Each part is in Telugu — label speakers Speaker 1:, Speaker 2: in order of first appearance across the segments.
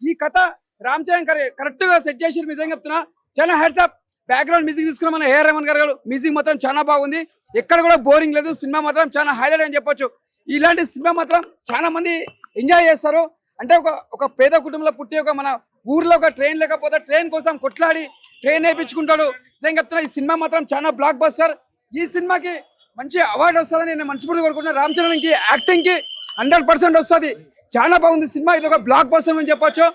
Speaker 1: ఈ కథ రామ్ చరణ్ కరెక్ట్ గా సెట్ చేసి నిజంగా చెప్తున్నా. చాలా హ్యాట్స్ ఆఫ్. బ్యాక్గ్రౌండ్ మ్యూజిక్ తీసుకున్న మన ఏఆర్ రెహమాన్ గారు మ్యూజిక్ మాత్రం చాలా బాగుంది. ఎక్కడ కూడా బోరింగ్ లేదు. సినిమా మాత్రం చాలా హైలైట్ అని చెప్పొచ్చు. ఇలాంటి సినిమా మాత్రం చాలా మంది ఎంజాయ్ చేస్తారు. అంటే ఒక పేద కుటుంబంలో పుట్టి ఒక మన ఊర్లో ఒక ట్రైన్ లేకపోతే ట్రైన్ కోసం కొట్లాడి ట్రైన్ వేయించుకుంటాడు. నిజంగా చెప్తున్నా ఈ సినిమా మాత్రం చాలా బ్లాక్ బస్టర్. ఈ సినిమాకి మంచి అవార్డు వస్తుందని నేను మనస్ఫూర్తిగా కోరుకుంటున్నాను. రామ్ చరణ్ కి యాక్టింగ్ కి 100% వస్తుంది. చాలా బాగుంది సినిమా. ఇది ఒక బ్లాక్ బస్టర్ అని చెప్పొచ్చు.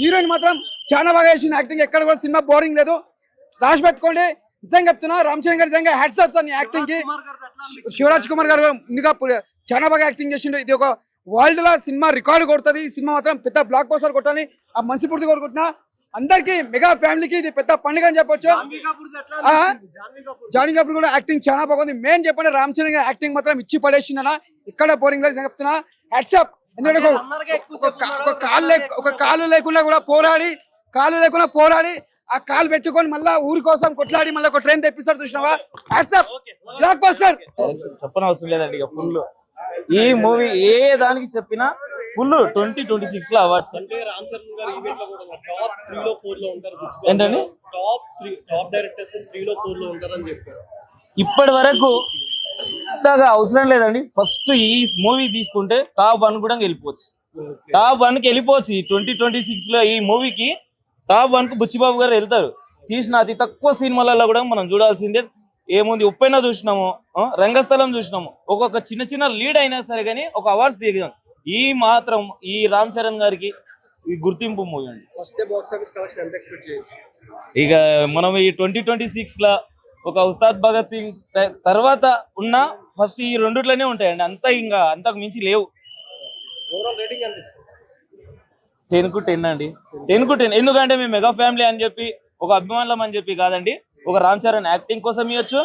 Speaker 1: హీరోయిన్ మాత్రం చాలా బాగా చేసింది యాక్టింగ్. ఎక్కడ కూడా సినిమా బోరింగ్ లేదు. రాసి పెట్టుకోండి. నిజంగా చెప్తున్నా రామ్ చరణ్ గారు నిజంగా హ్యాట్స్ ఆఫ్ సార్ యాక్టింగ్ కి. శివరాజ్ కుమార్ గారు ఇంకా చాలా బాగా యాక్టింగ్ చేసిండు. ఇది ఒక వరల్డ్ లా సినిమా రికార్డు కొడుతుంది. ఈ సినిమా మాత్రం పెద్ద బ్లాక్ బస్టర్ కొట్టాలని ఆ మనస్ఫూర్తిగా కోరుకుంటున్నా. అందరికి మెగా ఫ్యామిలీకి ఇది పెద్ద పండుగ అని చెప్పొచ్చు. జానీ కపూర్ కూడా యాక్టింగ్ చాలా బాగుంది. మెయిన్ చెప్పండి రామ్ చరణ్ గారి యాక్టింగ్ మాత్రం ఇచ్చి పడేసిందన్న. ఇక్కడ బోరింగ్ లేదు చెప్తున్నా. Hats off. ఎందుకంటే ఒక కాలు లేకుండా కూడా పోరాడి ఆ కాలు పెట్టుకొని మళ్ళా ఊరి కోసం కొట్లాడి మళ్ళీ ఒక ట్రైన్ తెప్పిస్తారు. చూసినావా? Hats off. Block buster.
Speaker 2: చెప్పనవసరం లేదండి. ఇక ఫుల్ ఈ మూవీ ఏ దానికి చెప్పినా ఫుల్ 2026 లో అవార్డ్స్. ఏంటండి ఇప్పటి వరకు ఇంతగా అవసరం లేదండి. ఫస్ట్ ఈ మూవీ తీసుకుంటే టాప్ 1 కూడా వెళ్ళిపోవచ్చు. టాప్ 1 కి వెళ్ళిపోవచ్చు. ఈ 2026 లో ఈ మూవీకి టాప్ 1 కు బుచ్చిబాబు గారు వెళ్తారు. తీసిన అతి తక్కువ సినిమాలలో కూడా మనం చూడాల్సిందే. ఏముంది ఉప్పైనా చూసినాము, రంగస్థలం చూసినాము. ఒక్కొక్క చిన్న లీడ్ అయినా సరే కానీ ఒక అవార్డ్స్ దిగాం. ఈ మాత్రం ఈ రామ్ చరణ్ గారికి ఈ గుర్తింపు మూవీ అండి. ఇక మనం ఈ 2026 లో ఒక ఉస్తాద్ భగత్ సింగ్ తర్వాత ఉన్న ఫస్ట్ ఈ రెండుట్లోనే ఉంటాయండి. అంతా ఇంకా అంతకు మించి లేవు. 10 కు 10 అండి. 10 కు 10. ఎందుకంటే మేము మెగా ఫ్యామిలీ అని చెప్పి ఒక అభిమానులం అని చెప్పి కాదండి. ఒక రామ్ చరణ్ యాక్టింగ్ కోసం ఇవ్వచ్చు.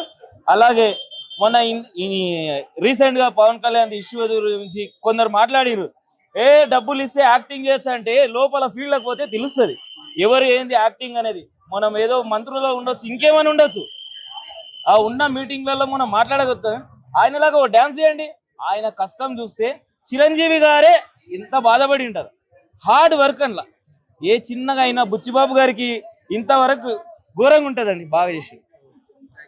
Speaker 2: అలాగే మొన్న రీసెంట్ గా పవన్ కళ్యాణ్ ఇష్యూ గురించి కొందరు మాట్లాడిరు. డబ్బులు ఇస్తే యాక్టింగ్ చేయొచ్చు అంటే లోపల ఫీల్డ్ పోతే తెలుస్తుంది ఎవరు ఏంది యాక్టింగ్ అనేది. మనం ఏదో మంత్రుల్లో ఉండొచ్చు, ఇంకేమైనా ఉండొచ్చు. ఆ ఉన్న మీటింగ్లలో మనం మాట్లాడగలుగుతాం. ఆయనలాగా ఒక డాన్స్ చేయండి. ఆయన కష్టం చూస్తే చిరంజీవి గారే ఇంత బాధపడి ఉంటారు. హార్డ్ వర్క్ అట్లా ఏ చిన్నగా అయినా బుచ్చిబాబు గారికి ఇంతవరకు ఘోరంగా ఉంటుందండి. బాగా చేసి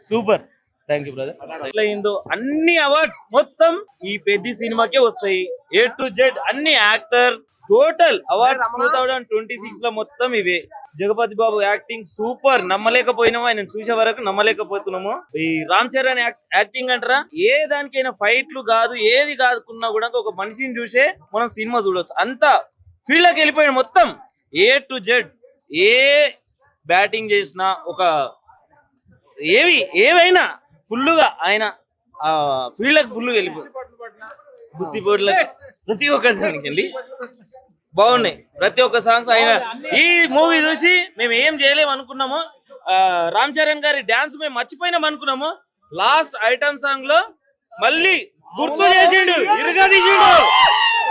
Speaker 2: సూపర్. Thank you brother. అయిందో అన్ని అవార్డ్స్ మొత్తం ఈ పెద్ద సినిమాకే వస్తాయి. A to Z అన్ని యాక్టర్ టోటల్ అవార్డ్స్ 2026 లో మొత్తం ఇవే. జగపతి బాబు యాక్టింగ్ సూపర్. నమ్మలేకపోయినాము. ఆయన చూసే వరకు నమ్మలేకపోతున్నాము. ఈ రామ్ చరణ్ యాక్టింగ్ అంటారా ఏ దానికైనా ఫైట్లు కాదు ఏది కాదుకున్నా కూడా ఒక మనిషిని చూసే మనం సినిమా చూడవచ్చు. అంత ఫీల్డ్ లోకి వెళ్ళిపోయాడు మొత్తం. A to Z A batting చేసినా ఒక ఏవైనా ఫుల్గా ఆయన ఫీల్డ్ లకు ఫుల్ వెళ్ళిపోయి కుస్తీ పోట్ల ప్రతి ఒక్క దానికి వెళ్ళి బాగున్నాయి. ప్రతి ఒక్క సాంగ్స్ ఆయన ఈ మూవీ చూసి మేము ఏం చేయలేము అనుకున్నాము. రామ్ చరణ్ గారి డాన్స్ మేము మర్చిపోయినాం అనుకున్నాము. లాస్ట్ ఐటమ్ సాంగ్ లో మళ్ళీ గుర్తు చేసిండు, ఇరుగదీసిండు.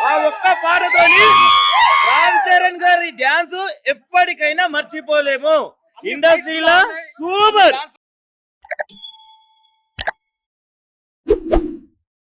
Speaker 2: ఆ ఒక్క పాటతోని రామ్ చరణ్ గారి డాన్స్ ఎప్పటికైనా మర్చిపోలేము. ఇండస్ట్రీలో సూపర్.